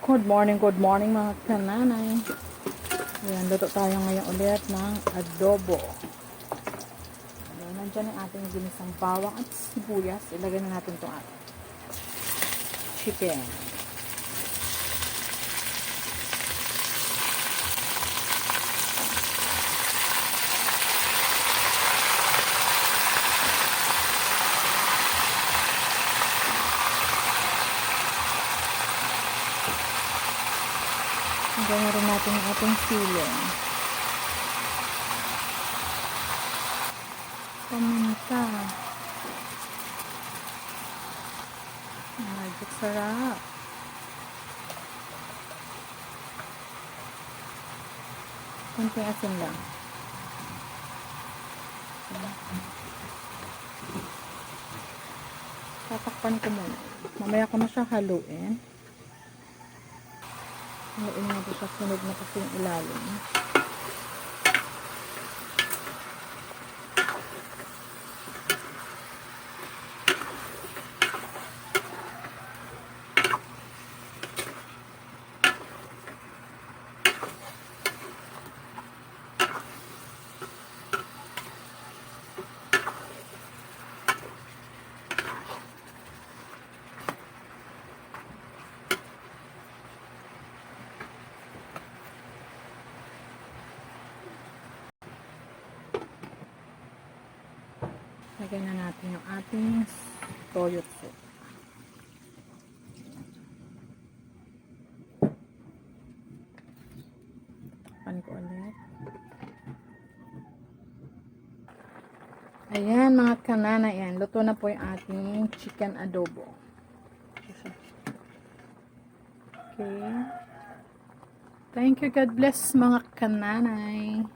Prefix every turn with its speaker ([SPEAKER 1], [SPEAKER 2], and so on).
[SPEAKER 1] Good morning mga kananay. Ayan, luto tayo ngayon ulit ng adobo. Ayan, nandyan ang ating ginisang bawang at sibuyas. Ilagay na natin itong ating chicken. Ilagay na rin natin ang ating sili. Paminta. Ay, sarap. Konting asin lang. Tatakpan ko muna. Mamaya ko na siya haluin. Haluin natin siya. Sunog na kasi yung ilalim. Lagay na natin yung ating toyo soup. Pan ko ulit. Ayan mga kanana, yan. Luto na po yung ating chicken adobo. Okay. Thank you. God bless mga kananay.